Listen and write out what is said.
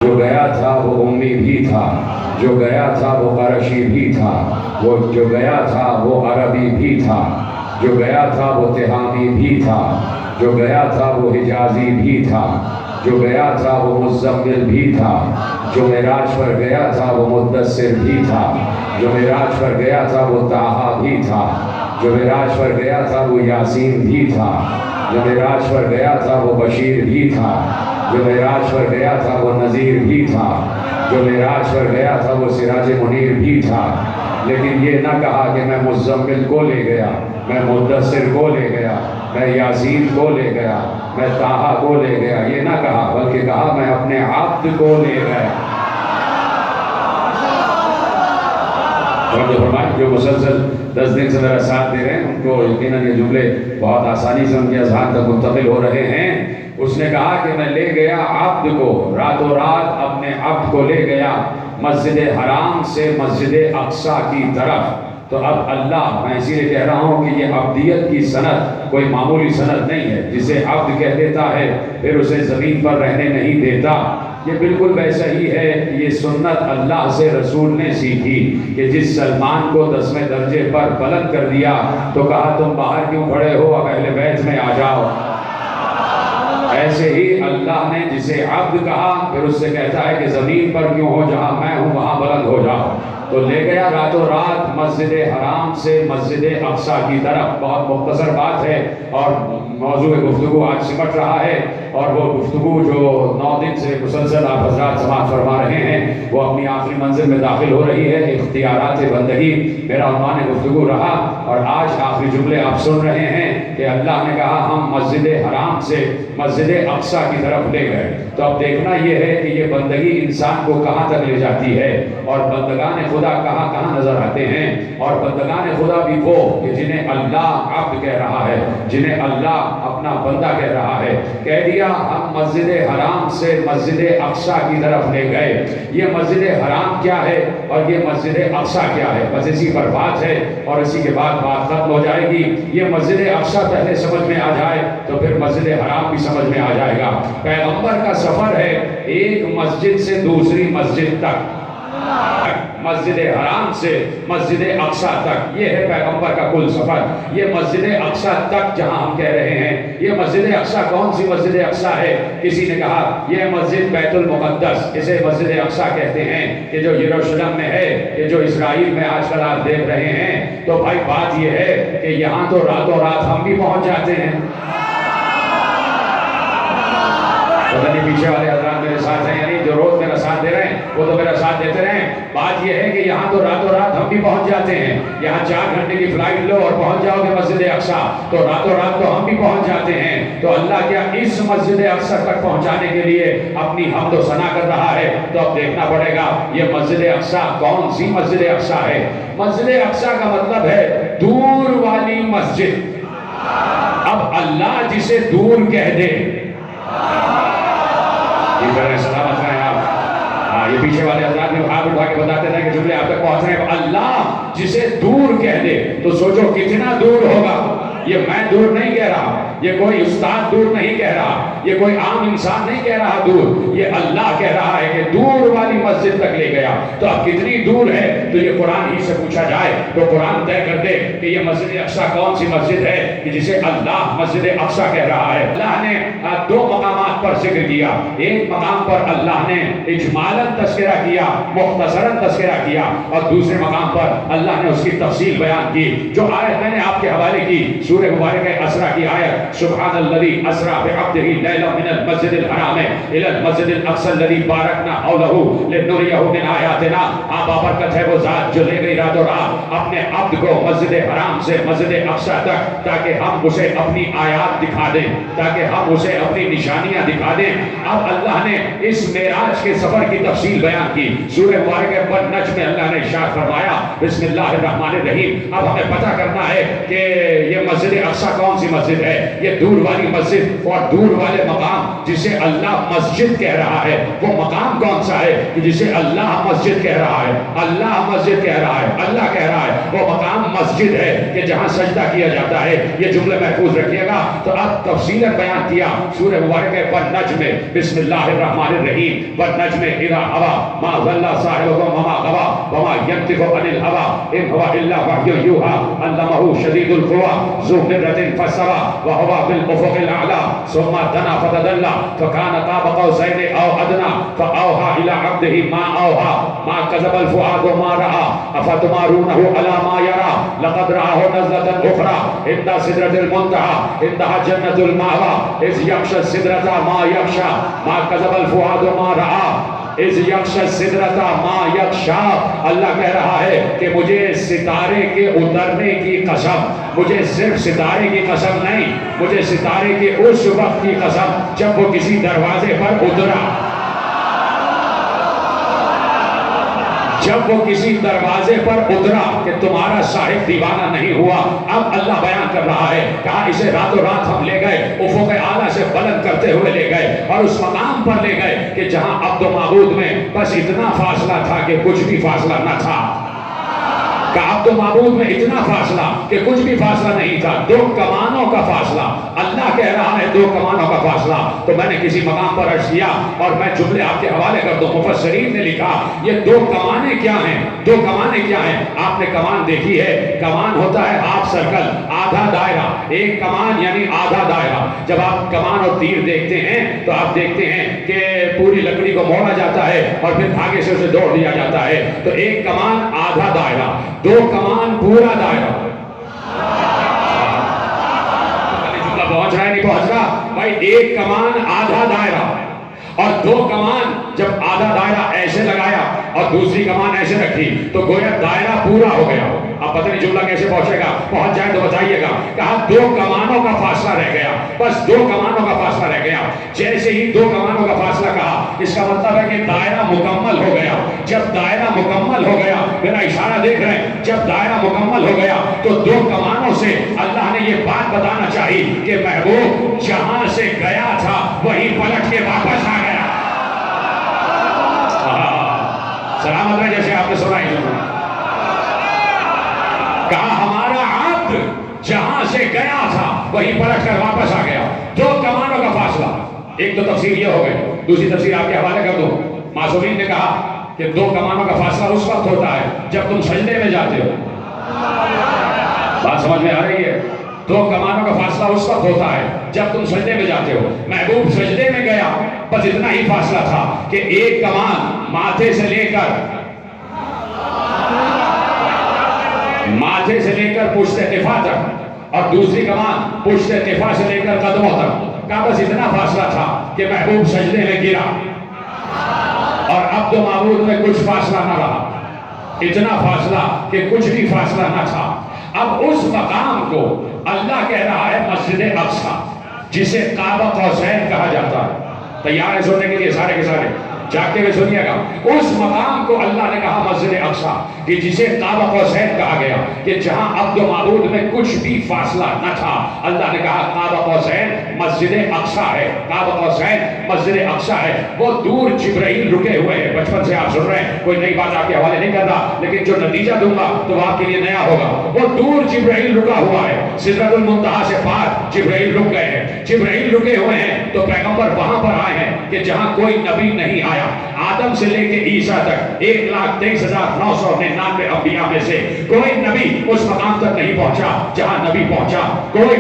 جو گیا تھا وہ امی بھی تھا، جو گیا تھا وہ قرشی بھی تھا، وہ جو گیا تھا وہ عربی بھی تھا، جو گیا تھا وہ تہامی بھی تھا، جو گیا تھا وہ حجازی بھی تھا، جو گیا تھا وہ مزمل بھی تھا، جو معراج پر گیا تھا وہ مدثر بھی تھا، جو معراج پر گیا تھا وہ طٰہٰ بھی تھا، جو معراج پر گیا تھا وہ یاسین بھی تھا، جو معراج پر گیا تھا وہ بشیر بھی تھا، جو معراج پر گیا تھا وہ نذیر بھی تھا، جو معراج پر گیا تھا وہ سراج منیر بھی تھا۔ لیکن یہ نہ کہا کہ میں مزمل کو لے گیا، میں مدثر کو لے گیا، میں یاسین کو لے گیا، میں طٰہٰ کو لے گیا، یہ نہ کہا، بلکہ کہا میں اپنے عبد کو لے گیا۔ جو مسلسل 10 دن سے میرا ساتھ دے رہے ہیں ان کو یقیناً یہ جملے بہت آسانی سے ان کے اذہان تک منتقل ہو رہے ہیں۔ اس نے کہا کہ میں لے گیا عبد کو، راتوں رات اپنے عبد کو لے گیا مسجد حرام سے مسجد اقصیٰ کی طرف۔ تو اب اللہ، میں اسی لیے کہہ رہا ہوں کہ یہ عبدیت کی سند کوئی معمولی سند نہیں ہے۔ جسے عبد کہہ دیتا ہے پھر اسے زمین پر رہنے نہیں دیتا۔ یہ بالکل ویسا ہی ہے، یہ سنت اللہ سے رسول نے سیکھی کہ جس سلمان کو 10ویں درجے پر بلند کر دیا تو کہا تم باہر کیوں کھڑے ہو، اب اہل بیت میں آ جاؤ۔ ایسے ہی اللہ نے جسے عبد کہا پھر اس سے کہتا ہے کہ زمین پر کیوں ہو، جہاں میں ہوں وہاں بلند ہو جاؤ۔ تو لے گیا راتوں رات مسجد حرام سے مسجد اقصیٰ کی طرف۔ بہت مختصر بات ہے اور موضوع گفتگو آج سمٹ رہا ہے، اور وہ گفتگو جو 9 دن سے مسلسل آپ حضرات سماعت فرما رہے ہیں وہ اپنی آخری منزل میں داخل ہو رہی ہے، اختیارات بندگی میرا عنوان گفتگو رہا۔ اور آج آخری جملے آپ سن رہے ہیں کہ اللہ نے کہا ہم مسجد حرام سے مسجد اقصیٰ کی طرف لے گئے۔ تو اب دیکھنا یہ ہے کہ یہ بندگی انسان کو کہاں تک لے جاتی ہے، اور بندگان خدا کہاں کہاں نظر آتے ہیں۔ اور بندگان خدا بھی وہ کہ جنہیں اللہ عبد کہہ رہا ہے، جنہیں اللہ اپنا بندہ کہہ رہا ہے۔ کہہ دیا ہم مسجد حرام سے مسجد اقصیٰ کی طرف لے گئے۔ یہ مسجد حرام کیا ہے اور یہ مسجد اقصیٰ کیا ہے، بس اسی پر بات ہے اور اسی کے بعد بات ختم ہو جائے گی۔ یہ مسجد اقصیٰ پہلے سمجھ میں آ جائے تو پھر مسجد حرام بھی سمجھ میں آ جائے گا۔ پیغمبر کا سفر ہے ایک مسجد سے دوسری مسجد تک، مسجد حرام سے مسجد اقصیٰ تک، یہ ہے پیغمبر کا کل سفر۔ یہ مسجد اقصیٰ تک جہاں ہم کہہ رہے ہیں، یہ مسجد اقصیٰ کون سی مسجد اقصیٰ ہے؟ کسی نے کہا یہ مسجد بیت المقدس، اسے مسجد اقصیٰ کہتے ہیں، کہ جو یروشلم میں ہے، کہ جو اسرائیل میں آج کل آپ دیکھ رہے ہیں۔ تو بھائی بات یہ ہے کہ یہاں تو راتوں رات ہم بھی پہنچ جاتے ہیں۔ پتہ نہیں پیچھے والے حضرات میرے ساتھ ہیں، یعنی جو روز میرا ساتھ دے رہے ہیں وہ تو میرا ساتھ دیتے رہیں۔ بات یہ ہے کہ یہاں تو راتوں رات ہم بھی پہنچ جاتے ہیں۔ یہاں 4 گھنٹے کی فلائٹ لو اور پہنچ جاؤ گے مسجد اقصیٰ، تو راتوں رات تو ہم بھی پہنچ جاتے ہیں۔ تو اللہ کیا اس مسجد اقصیٰ تک پہنچانے کے لیے اپنی حمد و ثنا کر رہا ہے؟ تو اب دیکھنا پڑے گا یہ مسجد اقصیٰ کون سی مسجد اقصیٰ ہے۔ مسجد اقصیٰ کا مطلب ہے دور والی مسجد۔ اب اللہ جسے دور کہہ دے، سلامت رہیں آپ۔ یہ پیچھے والے حضرات نے ہاتھ اٹھا کے بتاتے تھے کہ جملے آپ تک پہنچ رہے ہیں۔ اللہ جسے دور کہہ دے تو سوچو کتنا دور ہوگا۔ یہ میں دور نہیں کہہ رہا، یہ کوئی استاد دور نہیں کہہ رہا، یہ کوئی عام انسان نہیں کہہ رہا دور، یہ اللہ کہہ رہا ہے کہ دور والی مسجد تک لے گیا۔ تو اب کتنی دور ہے تو یہ قرآن ہی سے پوچھا جائے تو قرآن طے کر دے کہ یہ مسجد اقصیٰ کون سی مسجد ہے کہ جسے اللہ مسجد اقصیٰ کہہ رہا ہے۔ اللہ نے 2 مقامات پر ذکر کیا۔ ایک مقام پر اللہ نے اجمالاً تذکرہ کیا، مختصراً تذکرہ کیا، اور دوسرے مقام پر اللہ نے اس کی تفصیل بیان کی۔ جو آیت میں نے آپ کے حوالے کی سورہ مبارکہ اسرا کی آیت، سبحان الذی اسرا بعبدہ لیلا من المسجد الحرام الی المسجد الاقصی الذی بارکنا حولہ لنریہ من آیاتنا۔ بابرکت ہے وہ ذات جو لے گئی راتوں رات اپنے عبد کو مسجد حرام سے مسجد اقصی تک، تاکہ ہم اسے اپنی آیات دکھا دیں، تاکہ ہم اسے اپنی نشانیاں دکھا دیں۔ اب اللہ نے اس معراج کے سفر کی تفصیل بیان کی۔ سورہ مبارکہ والنجم میں اللہ نے ارشاد فرمایا بسم اللہ الرحمن الرحیم۔ اب ہمیں پتہ کرنا ہے کہ یہ مسجد اقصیٰ کون سی مسجد ہے، یہ دور والی مسجد اور دور والے مقام جسے اللہ مسجد کہہ رہا ہے، وہ مقام کون سا ہے کہ جسے اللہ مسجد کہہ رہا ہے، اللہ مسجد کہہ رہا ہے، اللہ کہہ رہا ہے وہ مقام مسجد ہے کہ جہاں سجدہ کیا جاتا ہے۔ یہ جملے محفوظ رکھیے گا۔ تو اب تفصیل بیان کیا سورہ مبارکہ والنجم، بسم اللہ الرحمن الرحیم، والنجم اذا ہوا ما ضل صاحبكم وما غوى وما ينطق عن الهوى ان هو الا وحي يوحى علمه شديد القوى ذو مرة فاستوى وهو بالافق الاعلى ثم دنا فتدلى فكان قاب قوسين او ادنى فاوحى الى عبده ما اوحى ما كذب الفؤاد ما راى افتمارونه على ما يرى لقد رآه نزلة اخرى عند سدرة المنتهى عندها جنة المأوى اذ يغشى السدرة ما يغشى ما كذب الفؤاد ما راى اذ یغشی السدرۃ ما یغشی۔ اللہ کہہ رہا ہے کہ مجھے ستارے کے اترنے کی قسم، مجھے صرف ستارے کی قسم نہیں، مجھے ستارے کے اس وقت کی قسم جب وہ کسی دروازے پر اترا، جب وہ کسی دروازے پر اترا کہ تمہارا صاحب دیوانہ نہیں ہوا۔ اب اللہ بیان کر رہا ہے، کہا اسے راتوں رات ہم لے گئے، افق اعلیٰ سے بلند کرتے ہوئے لے گئے اور اس مقام پر لے گئے کہ جہاں عبد و معبود میں بس اتنا فاصلہ تھا کہ کچھ بھی فاصلہ نہ تھا۔ کہ عبد و معبود میں اتنا فاصلہ کہ کچھ بھی فاصلہ نہیں تھا، دو کمانوں کا فاصلہ۔ اللہ کہہ رہا ہے دو کمانوں کا فاصلہ۔ تو میں نے کسی مقام پر عرض کیا اور میں جملے آپ کے حوالے کر دوں، مفسرین نے لکھا یہ دو کمانیں کیا ہیں، دو کمانیں کیا ہیں۔ آپ نے کمان دیکھی ہے، کمان ہوتا ہے ہاف سرکل، آدھا دائرہ، ایک کمان یعنی آدھا دائرہ۔ جب آپ کمان اور تیر دیکھتے ہیں تو آپ دیکھتے ہیں کہ پوری لکڑی کو موڑا جاتا ہے اور پھر دھاگے سے اسے دوڑ دیا جاتا ہے۔ تو ایک کمان آدھا دائرہ، دو کمان پورا دائرہ۔ جملہ پہنچ رہا ہے نہیں پہنچ رہا بھائی؟ ایک کمان آدھا دائرہ اور دو کمان جب آدھا دائرہ ایسے لگایا اور دوسری کمان ایسے رکھی تو گویا دائرہ پورا ہو گیا۔ اب پتہ نہیں جملہ کیسے پہنچے گا، پہنچ جائے تو بتائیے گا۔ کہا دو کمانوں کا فاصلہ رہ گیا، بس دو کمانوں کا فاصلہ رہ گیا۔ جیسے ہی دو کمانوں کا فاصلہ کہا، اس کا مطلب ہے کہ دائرہ مکمل ہو گیا۔ جب دائرہ مکمل ہو گیا، میرا اشارہ دیکھ رہے ہیں، جب دائرہ مکمل ہو گیا تو دو کمانوں سے اللہ نے یہ بات بتانا چاہی کہ محبوب جہاں سے گیا تھا وہیں پلٹ کے واپس آ گیا۔ سلامت ہے جیسے آپ نے سنا ہی سنا۔ کہا ہمارا عبد جہاں سے گیا تھا وہیں پلٹ کر واپس آ گیا۔ دو کمانوں کا فاصلہ۔ ایک تو تفسیر یہ ہو گئی، دوسری تفسیر آپ کے حوالے کر دوں۔ معصومین نے کہا کہ دو کمانوں کا فاصلہ اس وقت ہوتا ہے جب تم سجدے میں جاتے ہو۔ بات سمجھ میں آ رہی ہے؟ دو کمانوں کا فاصلہ اس وقت ہوتا ہے جب تم سجدے میں جاتے ہو۔ محبوب سجدے میں گیا، بس اتنا ہی فاصلہ تھا کہ ایک کمان ماتھے سے لے کر پشت قفا تک اور دوسری کمان پشت قفا سے لے کر قدموں تک کا بس اتنا فاصلہ تھا کہ محبوب سجدے میں گرا اور عبد و معبود میں کچھ فاصلہ نہ رہا، اتنا فاصلہ کہ کچھ بھی فاصلہ نہ تھا۔ اب اس مقام کو اللہ کہہ رہا ہے مسجد اقصی، جسے قاب قوسین کہا جاتا ہے۔ تیار ہے سننے کے لیے سارے کے سارے؟ جاگتے ہوئے سنیے گا۔ اس مقام کو اللہ نے کہا مسجد اقصی، کہ جسے قاب قوسین کہا گیا، کہ جہاں عبد و معبود میں کچھ بھی فاصلہ نہ تھا۔ اللہ نے کہا قاب قوسین مسجد اقصی ہے، قاب قوسین مسجد اقصی ہے۔ وہ دور جبرائیل رکے ہوئے ہیں۔ بچپن سے آپ سن رہے ہیں، کوئی نئی بات آپ کے حوالے نہیں کر رہا، لیکن جو نتیجہ دوں گا تو وہ آپ کے لیے نیا ہوگا۔ وہ دور جبرائیل رکا ہوا ہے، سدرۃ المنتہا سے پار جبرائیل رک گئے ہیں۔ جبرائیل رکے ہوئے ہیں تو پیغمبر وہاں پر آئے ہیں کہ جہاں کوئی نبی نہیں آیا۔ آدم سے لے کے عیسیٰ تک 1,23,999 انبیاء میں سے کوئی نبی اس مقام تک نہیں پہنچا جہاں نبی پہنچا۔ کوئی